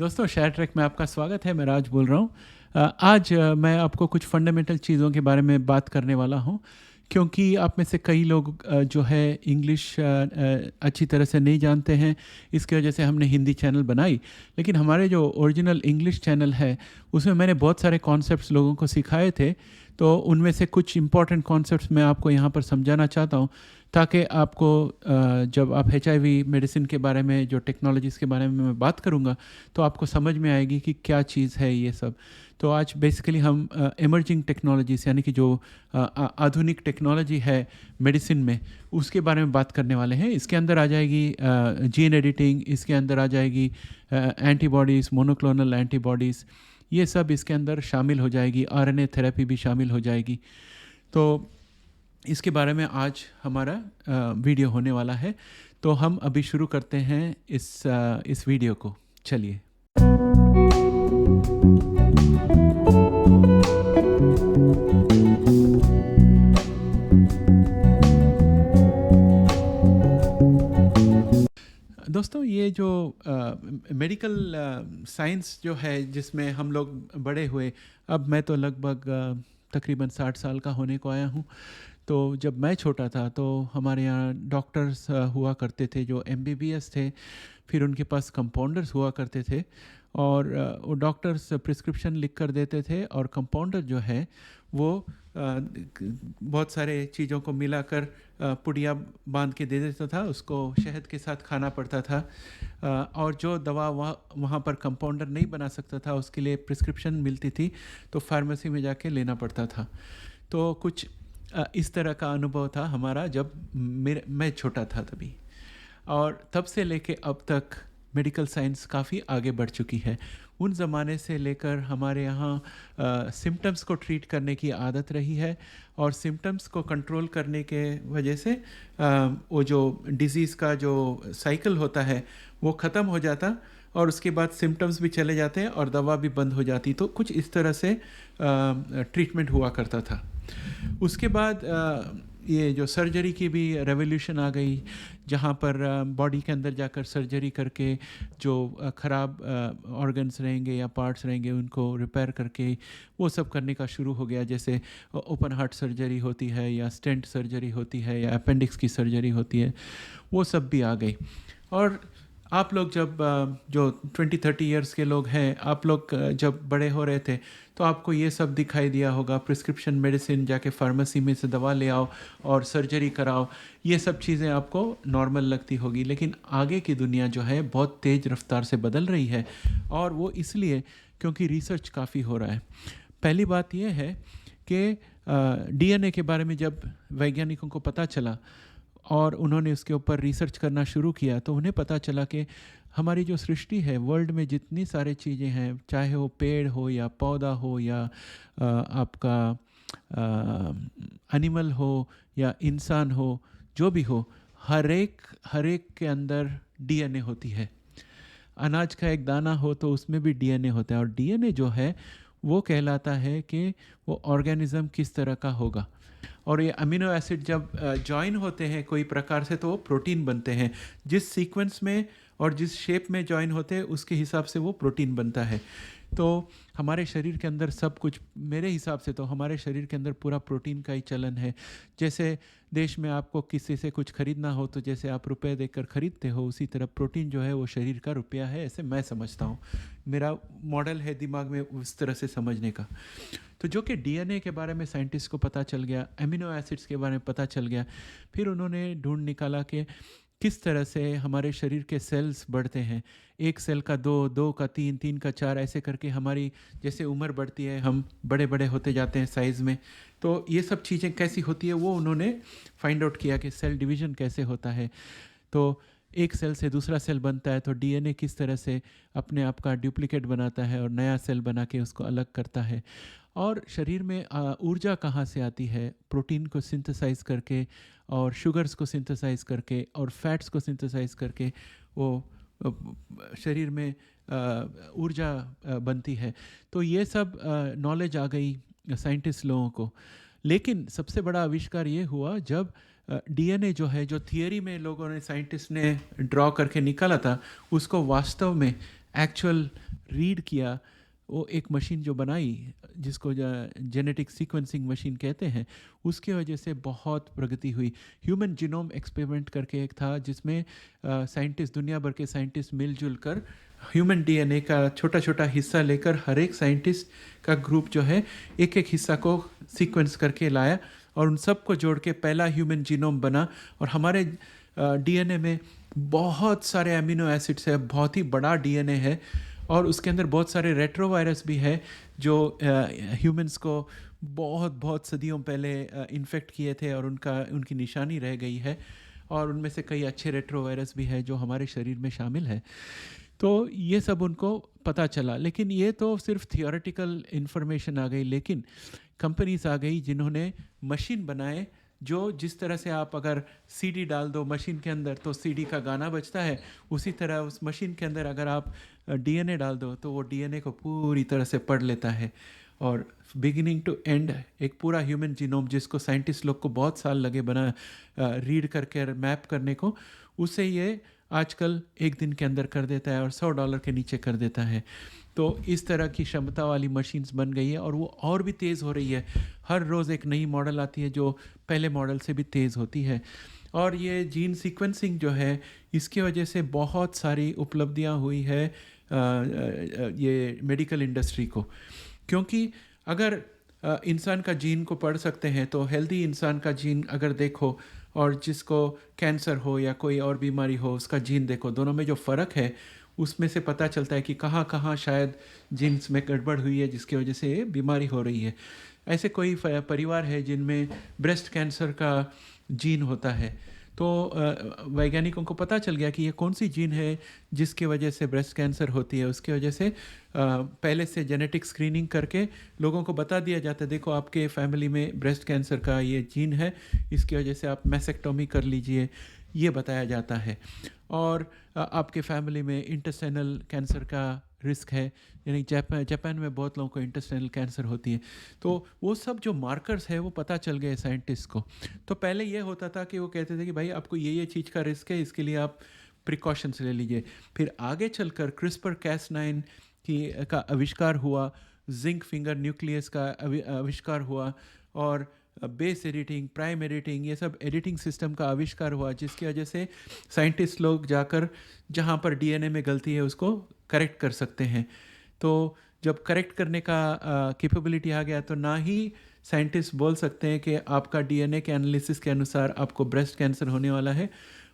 दोस्तों share track में आपका स्वागत है। मैं राज बोल रहा हूँ। आज मैं आपको कुछ फंडामेंटल चीज़ों के बारे में बात करने वाला हूँ, क्योंकि आप में से कई लोग जो है इंग्लिश अच्छी तरह से नहीं जानते हैं। इसकी वजह से हमने हिंदी चैनल बनाई, लेकिन हमारे जो ओरिजिनल इंग्लिश चैनल है उसमें मैंने बहुत सारे कॉन्सेप्ट्स लोगों को सिखाए थे। तो उनमें से कुछ इंपॉर्टेंट कॉन्सेप्ट्स मैं आपको यहाँ पर समझाना चाहता हूँ, ताकि आपको जब आप HIV मेडिसिन के बारे में, जो टेक्नोलॉजीज़ के बारे में मैं बात करूँगा, तो आपको समझ में आएगी कि क्या चीज़ है ये सब। तो आज बेसिकली हम इमर्जिंग टेक्नोलॉजीज़ यानी कि जो आधुनिक टेक्नोलॉजी है मेडिसिन में, उसके बारे में बात करने वाले हैं। इसके अंदर आ जाएगी जीन एडिटिंग, इसके अंदर आ जाएगी एंटीबॉडीज़, मोनोक्लोनल एंटीबॉडीज़, ये सब इसके अंदर शामिल हो जाएगी। RNA थेरेपी भी शामिल हो जाएगी। तो इसके बारे में आज हमारा वीडियो होने वाला है। तो हम अभी शुरू करते हैं इस वीडियो को। चलिए। दोस्तों, ये जो मेडिकल साइंस जो है जिसमें हम लोग बड़े हुए, अब मैं तो लगभग तकरीबन 60 साल का होने को आया हूँ। तो जब मैं छोटा था तो हमारे यहाँ डॉक्टर्स हुआ करते थे जो MBBS थे, फिर उनके पास कंपाउंडर्स हुआ करते थे, और वो डॉक्टर्स प्रिस्क्रिप्शन लिख कर देते थे, और कंपाउंडर जो है वो बहुत सारे चीज़ों को मिलाकर पुड़िया बांध के दे देता था। उसको शहद के साथ खाना पड़ता था, और जो दवा वहाँ पर कंपाउंडर नहीं बना सकता था उसके लिए प्रिस्क्रिप्शन मिलती थी, तो फार्मेसी में जाके लेना पड़ता था। तो कुछ इस तरह का अनुभव था हमारा जब मैं छोटा था तभी। और तब से लेके अब तक मेडिकल साइंस काफ़ी आगे बढ़ चुकी है। उन ज़माने से लेकर हमारे यहाँ सिम्टम्स को ट्रीट करने की आदत रही है, और सिम्टम्स को कंट्रोल करने के वजह से वो जो डिज़ीज़ का जो साइकिल होता है वो ख़त्म हो जाता, और उसके बाद सिम्टम्स भी चले जाते हैं और दवा भी बंद हो जाती। तो कुछ इस तरह से ट्रीटमेंट हुआ करता था। उसके बाद ये जो सर्जरी की भी रेवोल्यूशन आ गई, जहाँ पर बॉडी के अंदर जाकर सर्जरी करके जो ख़राब ऑर्गन्स रहेंगे या पार्ट्स रहेंगे उनको रिपेयर करके वो सब करने का शुरू हो गया। जैसे ओपन हार्ट सर्जरी होती है, या स्टेंट सर्जरी होती है, या अपेंडिक्स की सर्जरी होती है, वो सब भी आ गई। और आप लोग जब जो 20-30 इयर्स के लोग हैं, आप लोग जब बड़े हो रहे थे तो आपको ये सब दिखाई दिया होगा। प्रिस्क्रिप्शन मेडिसिन, जाके फार्मेसी में से दवा ले आओ और सर्जरी कराओ, ये सब चीज़ें आपको नॉर्मल लगती होगी। लेकिन आगे की दुनिया जो है बहुत तेज़ रफ्तार से बदल रही है, और वो इसलिए क्योंकि रिसर्च काफ़ी हो रहा है। पहली बात ये है कि DNA के बारे में जब वैज्ञानिकों को पता चला और उन्होंने उसके ऊपर रिसर्च करना शुरू किया, तो उन्हें पता चला कि हमारी जो सृष्टि है, वर्ल्ड में जितनी सारी चीज़ें हैं, चाहे वो पेड़ हो या पौधा हो या आपका एनिमल हो या इंसान हो, जो भी हो, हर एक के अंदर DNA होती है। अनाज का एक दाना हो तो उसमें भी DNA होता है, और DNA जो है वो कहलाता है कि वो ऑर्गेनिज्म किस तरह का होगा। और ये अमीनो एसिड जब जॉइन होते हैं कोई प्रकार से, तो वो प्रोटीन बनते हैं। जिस सीक्वेंस में और जिस शेप में जॉइन होते हैं उसके हिसाब से वो प्रोटीन बनता है। तो हमारे शरीर के अंदर सब कुछ, मेरे हिसाब से तो हमारे शरीर के अंदर पूरा प्रोटीन का ही चलन है। जैसे देश में आपको किसी से कुछ खरीदना हो तो जैसे आप रुपए देकर खरीदते हो, उसी तरह प्रोटीन जो है वो शरीर का रुपया है, ऐसे मैं समझता हूँ। मेरा मॉडल है दिमाग में उस तरह से समझने का। तो जो कि DNA के बारे में साइंटिस्ट को पता चल गया, एमिनो एसिड्स के बारे में पता चल गया, फिर उन्होंने ढूंढ निकाला कि किस तरह से हमारे शरीर के सेल्स बढ़ते हैं। एक सेल का 2, 2 का 3, 3 का 4, ऐसे करके हमारी जैसे उम्र बढ़ती है हम बड़े बड़े होते जाते हैं साइज़ में। तो ये सब चीज़ें कैसी होती है वो उन्होंने फाइंड आउट किया कि सेल डिवीज़न कैसे होता है। तो एक सेल से दूसरा सेल बनता है, तो DNA किस तरह से अपने आप का डुप्लीकेट बनाता है और नया सेल बना के उसको अलग करता है। और शरीर में ऊर्जा कहाँ से आती है? प्रोटीन को सिंथेसाइज करके, और शुगर्स को सिंथेसाइज करके, और फैट्स को सिंथेसाइज करके वो शरीर में ऊर्जा बनती है। तो ये सब नॉलेज आ गई साइंटिस्ट लोगों को। लेकिन सबसे बड़ा आविष्कार ये हुआ जब DNA जो है, जो थियरी में लोगों ने, साइंटिस्ट ने ड्रॉ करके निकाला था, उसको वास्तव में एक्चुअल रीड किया, वो एक मशीन जो बनाई जिसको जेनेटिक सीक्वेंसिंग मशीन कहते हैं, उसके वजह से बहुत प्रगति हुई। ह्यूमन जीनोम एक्सपेरिमेंट करके एक था जिसमें साइंटिस्ट, दुनिया भर के साइंटिस्ट मिलजुल कर ह्यूमन डीएनए का छोटा छोटा हिस्सा लेकर हर एक साइंटिस्ट का ग्रुप जो है एक एक हिस्सा को सीक्वेंस करके लाया और उन सब को जोड़ के पहला ह्यूमन जीनोम बना। और हमारे डीएनए में बहुत सारे अमीनो एसिड्स है, बहुत ही बड़ा डीएनए है और उसके अंदर बहुत सारे रेट्रोवायरस भी है जो ह्यूमंस को बहुत बहुत सदियों पहले इन्फेक्ट किए थे और उनकी निशानी रह गई है। और उनमें से कई अच्छे रेट्रोवायरस भी है जो हमारे शरीर में शामिल है। तो ये सब उनको पता चला, लेकिन ये तो सिर्फ थियोरेटिकल इन्फॉर्मेशन आ गई। लेकिन कंपनीज आ गई जिन्होंने मशीन बनाए जो जिस तरह से आप अगर सीडी डाल दो मशीन के अंदर तो सीडी का गाना बजता है, उसी तरह उस मशीन के अंदर अगर आप डीएनए डाल दो तो वो डीएनए को पूरी तरह से पढ़ लेता है और बिगिनिंग टू एंड एक पूरा ह्यूमन जीनोम जिसको साइंटिस्ट लोग को बहुत साल लगे बना रीड करके मैप करने को, उसे ये आजकल एक दिन के अंदर कर देता है और $100 के नीचे कर देता है। तो इस तरह की क्षमता वाली मशीन्स बन गई है और वो और भी तेज़ हो रही है। हर रोज़ एक नई मॉडल आती है जो पहले मॉडल से भी तेज़ होती है। और ये जीन सीक्वेंसिंग जो है इसकी वजह से बहुत सारी उपलब्धियां हुई है ये मेडिकल इंडस्ट्री को। क्योंकि अगर इंसान का जीन को पढ़ सकते हैं तो हेल्दी इंसान का जीन अगर देखो और जिसको कैंसर हो या कोई और बीमारी हो उसका जीन देखो, दोनों में जो फ़र्क है उसमें से पता चलता है कि कहाँ कहाँ शायद जीन्स में गड़बड़ हुई है जिसकी वजह से ये बीमारी हो रही है। ऐसे कोई परिवार है जिनमें ब्रेस्ट कैंसर का जीन होता है, तो वैज्ञानिकों को पता चल गया कि ये कौन सी जीन है जिसकी वजह से ब्रेस्ट कैंसर होती है। उसकी वजह से पहले से जेनेटिक स्क्रीनिंग करके लोगों को बता दिया जाता है, देखो आपके फैमिली में ब्रेस्ट कैंसर का ये जीन है, इसकी वजह से आप मैसेक्टोमी कर लीजिए, ये बताया जाता है। और आपके फैमिली में इंटेस्टाइनल कैंसर का रिस्क है, यानी जापान में बहुत लोगों को इंटेस्टाइनल कैंसर होती है। तो वो सब जो मार्कर्स है वो पता चल गए साइंटिस्ट को। तो पहले ये होता था कि वो कहते थे कि भाई आपको ये चीज़ का रिस्क है, इसके लिए आप प्रिकॉशंस ले लीजिए। फिर आगे चलकर क्रिस्पर कैस9 का आविष्कार हुआ, जिंक फिंगर न्यूक्लियस का आविष्कार हुआ और बेस एडिटिंग, प्राइम एडिटिंग, ये सब एडिटिंग सिस्टम का आविष्कार हुआ जिसकी वजह से साइंटिस्ट लोग जाकर जहाँ पर डीएनए में गलती है उसको करेक्ट कर सकते हैं। तो जब करेक्ट करने का कैपेबिलिटी आ गया तो ना ही साइंटिस्ट बोल सकते हैं कि आपका डीएनए के एनालिसिस के अनुसार आपको ब्रेस्ट कैंसर होने वाला है,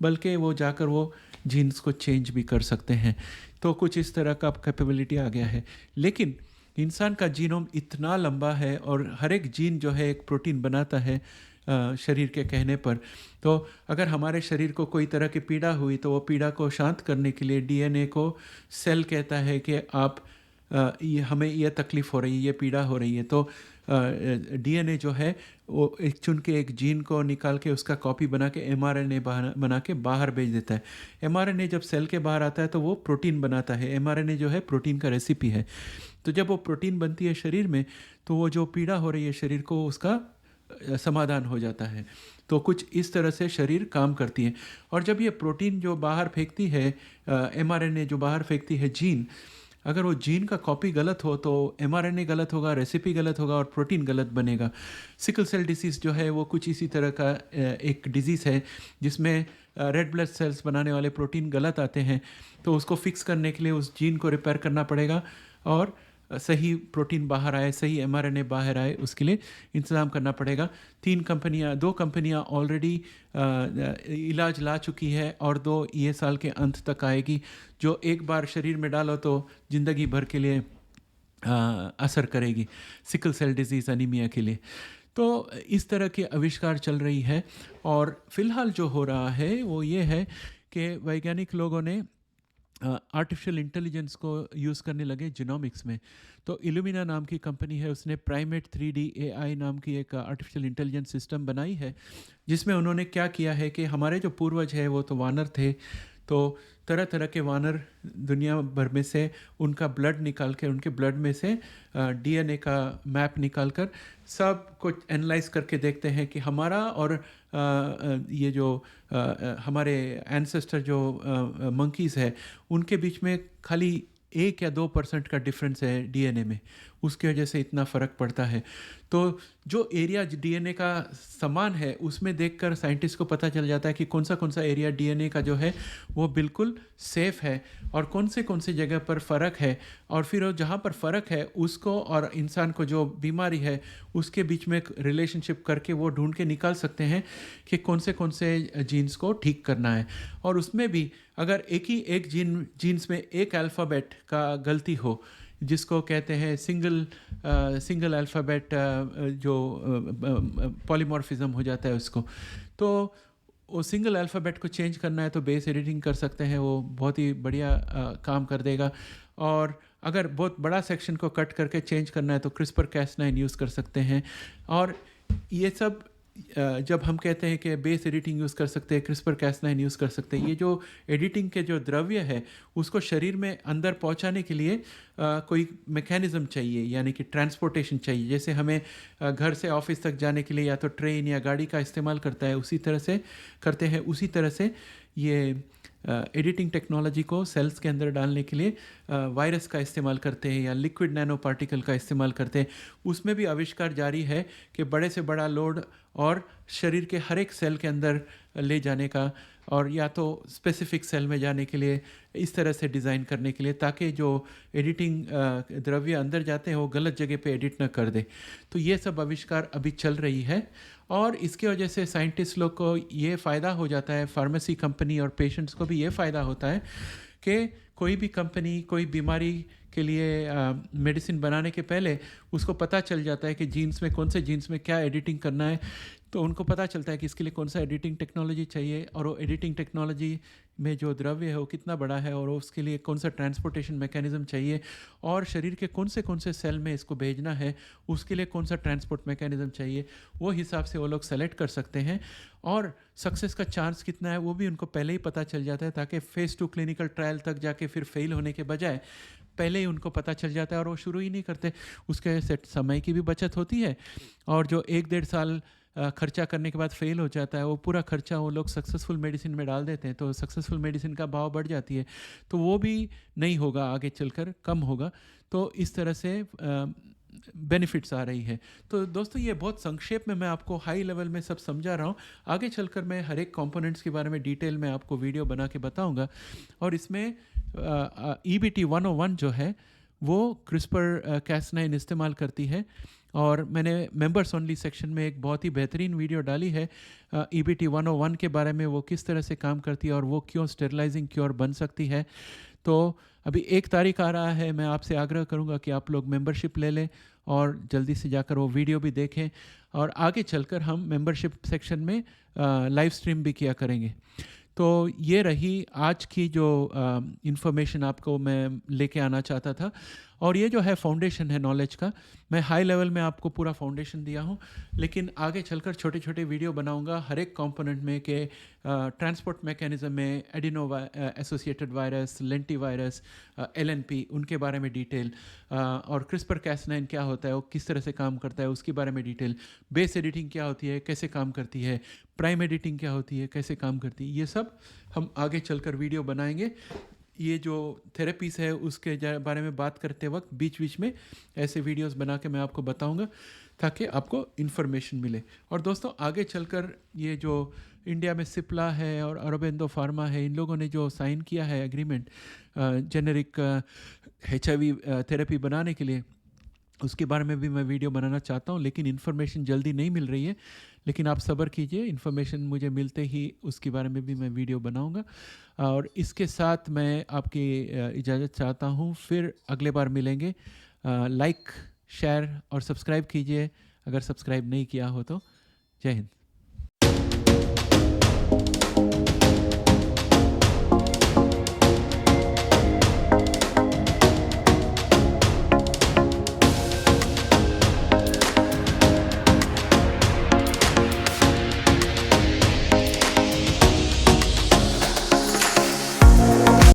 बल्कि वो जाकर वो जीन्स को चेंज भी कर सकते हैं। तो कुछ इस तरह का कैपेबिलिटी आ गया है। लेकिन इंसान का जीनोम इतना लंबा है और हर एक जीन जो है एक प्रोटीन बनाता है शरीर के कहने पर। तो अगर हमारे शरीर को कोई तरह की पीड़ा हुई तो वो पीड़ा को शांत करने के लिए डीएनए को सेल कहता है कि आप हमें ये तकलीफ़ हो रही है, ये पीड़ा हो रही है। तो डीएनए जो है वो एक चुन के एक जीन को निकाल के उसका कॉपी बना के एमआरएनए बना के बाहर भेज देता है। एमआरएनए जब सेल के बाहर आता है तो वो प्रोटीन बनाता है। एमआरएनए जो है प्रोटीन का रेसिपी है। तो जब वो प्रोटीन बनती है शरीर में तो वो जो पीड़ा हो रही है शरीर को उसका समाधान हो जाता है। तो कुछ इस तरह से शरीर काम करती है। और जब ये प्रोटीन जो बाहर फेंकती है एमआरएनए जो बाहर फेंकती है जीन, अगर वो जीन का कॉपी गलत हो तो एमआरएनए गलत होगा, रेसिपी गलत होगा और प्रोटीन गलत बनेगा। सिकल सेल डिसीज़ जो है वो कुछ इसी तरह का एक डिजीज़ है जिसमें रेड ब्लड सेल्स बनाने वाले प्रोटीन गलत आते हैं। तो उसको फिक्स करने के लिए उस जीन को रिपेयर करना पड़ेगा और सही प्रोटीन बाहर आए, सही एमआरएनए बाहर आए, उसके लिए इंतज़ाम करना पड़ेगा। 2 कंपनियां ऑलरेडी इलाज ला चुकी है और 2 ये साल के अंत तक आएगी, जो एक बार शरीर में डालो तो ज़िंदगी भर के लिए असर करेगी सिकल सेल डिजीज़ एनीमिया के लिए। तो इस तरह के आविष्कार चल रही है। और फ़िलहाल जो हो रहा है वो ये है कि वैज्ञानिक लोगों ने आर्टिफिशियल इंटेलिजेंस को यूज़ करने लगे जीनोमिक्स में। तो इल्यूमिना नाम की कंपनी है, उसने प्राइमेट 3D AI नाम की एक आर्टिफिशियल इंटेलिजेंस सिस्टम बनाई है जिसमें उन्होंने क्या किया है कि हमारे जो पूर्वज है वो तो वानर थे, तो तरह तरह के वानर दुनिया भर में से उनका ब्लड निकाल के उनके ब्लड में से डीएनए का मैप निकाल कर सब कुछ एनालाइज करके देखते हैं कि हमारा और ये जो हमारे एंसेस्टर जो मंकीज़ है उनके बीच में खाली 1 या 2% का डिफरेंस है डीएनए में, उसकी वजह से इतना फ़र्क पड़ता है। तो जो एरिया डीएनए का समान है उसमें देखकर साइंटिस्ट को पता चल जाता है कि कौन सा एरिया डीएनए का जो है वो बिल्कुल सेफ़ है और कौन से जगह पर फ़र्क है, और फिर वो जहाँ पर फ़र्क है उसको और इंसान को जो बीमारी है उसके बीच में एक रिलेशनशिप करके वो ढूंढ के निकाल सकते हैं कि कौन से जीन्स को ठीक करना है। और उसमें भी अगर एक जीन्स में एक अल्फ़ाबेट का गलती हो, जिसको कहते हैं सिंगल अल्फ़ाबेट जो पॉलीमॉर्फिज्म हो जाता है उसको, तो वो सिंगल अल्फ़ाबेट को चेंज करना है तो बेस एडिटिंग कर सकते हैं, वो बहुत ही बढ़िया काम कर देगा। और अगर बहुत बड़ा सेक्शन को कट करके चेंज करना है तो क्रिस्पर कैस9 यूज़ कर सकते हैं। और ये सब जब हम कहते हैं कि बेस एडिटिंग यूज़ कर सकते हैं, क्रिस्पर कैस9 यूज़ कर सकते हैं, ये जो एडिटिंग के जो द्रव्य है उसको शरीर में अंदर पहुंचाने के लिए कोई मैकेनिज़्म चाहिए, यानी कि ट्रांसपोर्टेशन चाहिए। जैसे हमें घर से ऑफिस तक जाने के लिए या तो ट्रेन या गाड़ी का इस्तेमाल उसी तरह से ये एडिटिंग टेक्नोलॉजी को सेल्स के अंदर डालने के लिए वायरस का इस्तेमाल करते हैं या लिक्विड नैनो पार्टिकल का इस्तेमाल करते हैं। उसमें भी आविष्कार जारी है कि बड़े से बड़ा लोड और शरीर के हर एक सेल के अंदर ले जाने का, और या तो स्पेसिफिक सेल में जाने के लिए इस तरह से डिज़ाइन करने के लिए ताकि जो एडिटिंग द्रव्य अंदर जाते हैं वो गलत जगह पे एडिट ना कर दे। तो ये सब आविष्कार अभी चल रही है और इसकी वजह से साइंटिस्ट लोग को ये फ़ायदा हो जाता है, फार्मेसी कंपनी और पेशेंट्स को भी ये फ़ायदा होता है कि कोई भी कंपनी कोई बीमारी के लिए मेडिसिन बनाने के पहले उसको पता चल जाता है कि कौन से जीन्स में क्या एडिटिंग करना है। तो उनको पता चलता है कि इसके लिए कौन सा एडिटिंग टेक्नोलॉजी चाहिए और वो एडिटिंग टेक्नोलॉजी में जो द्रव्य है वो कितना बड़ा है और उसके लिए कौन सा ट्रांसपोर्टेशन मैकेनिज़्म चाहिए और शरीर के कौन से सेल में इसको भेजना है उसके लिए कौन सा ट्रांसपोर्ट मैकेनिज़्म चाहिए, वो हिसाब से वो लोग सेलेक्ट कर सकते हैं। और सक्सेस का चांस कितना है वो भी उनको पहले ही पता चल जाता है, ताकि फ़ेज़ 2 क्लिनिकल ट्रायल तक जाके फिर फेल होने के बजाय पहले ही उनको पता चल जाता है और वो शुरू ही नहीं करते। उसके वजह से समय की भी बचत होती है और जो 1-1.5 साल खर्चा करने के बाद फेल हो जाता है वो पूरा खर्चा वो लोग सक्सेसफुल मेडिसिन में डाल देते हैं, तो सक्सेसफुल मेडिसिन का भाव बढ़ जाती है, तो वो भी नहीं होगा, आगे चलकर कम होगा। तो इस तरह से बेनिफिट्स आ रही है। तो दोस्तों ये बहुत संक्षेप में मैं आपको हाई लेवल में सब समझा रहा हूँ। आगे चलकर मैं हर एक कंपोनेंट्स के बारे में डिटेल में आपको वीडियो बना के बताऊँगा। और इसमें EBT 101 जो है वो क्रिस्पर कैस9 इस्तेमाल करती है और मैंने मेंबर्स ओनली सेक्शन में एक बहुत ही बेहतरीन वीडियो डाली है EBT 101 के बारे में, वो किस तरह से काम करती है और वो क्यों स्टेरलाइजिंग क्योर बन सकती है। तो अभी 1 तारीख आ रहा है, मैं आपसे आग्रह करूंगा कि आप लोग मेंबरशिप ले लें और जल्दी से जाकर वो वीडियो भी देखें और आगे चलकर हम मेंबरशिप सेक्शन में लाइव स्ट्रीम भी किया करेंगे। तो ये रही आज की जो इन्फॉर्मेशन आपको मैं लेके आना चाहता था। और ये जो है फाउंडेशन है नॉलेज का, मैं हाई लेवल में आपको पूरा फाउंडेशन दिया हूँ, लेकिन आगे चलकर छोटे छोटे वीडियो बनाऊँगा हर एक कंपोनेंट में के ट्रांसपोर्ट मैकेनिज़्म में adeno associated virus, lenti virus, LNP उनके बारे में डिटेल, और क्रिस्पर कैस9 क्या होता है, वो किस तरह से काम करता है उसके बारे में डिटेल, बेस एडिटिंग क्या होती है, कैसे काम करती है, प्राइम एडिटिंग क्या होती है, कैसे काम करती है, ये सब हम आगे चलकर वीडियो बनाएंगे। ये जो थेरेपीज है उसके बारे में बात करते वक्त बीच बीच में ऐसे वीडियोस बना के मैं आपको बताऊंगा ताकि आपको इन्फॉर्मेशन मिले। और दोस्तों आगे चलकर ये जो इंडिया में सिप्ला है और अरबिंदो फार्मा है, इन लोगों ने जो साइन किया है एग्रीमेंट जेनेरिक HIV थेरेपी बनाने के लिए, उसके बारे में भी मैं वीडियो बनाना चाहता हूँ, लेकिन इन्फॉर्मेशन जल्दी नहीं मिल रही है। लेकिन आप सब्र कीजिए, इन्फॉर्मेशन मुझे मिलते ही उसके बारे में भी मैं वीडियो बनाऊंगा। और इसके साथ मैं आपकी इजाज़त चाहता हूँ, फिर अगले बार मिलेंगे। लाइक, शेयर और सब्सक्राइब कीजिए अगर सब्सक्राइब नहीं किया हो तो। जय हिंद।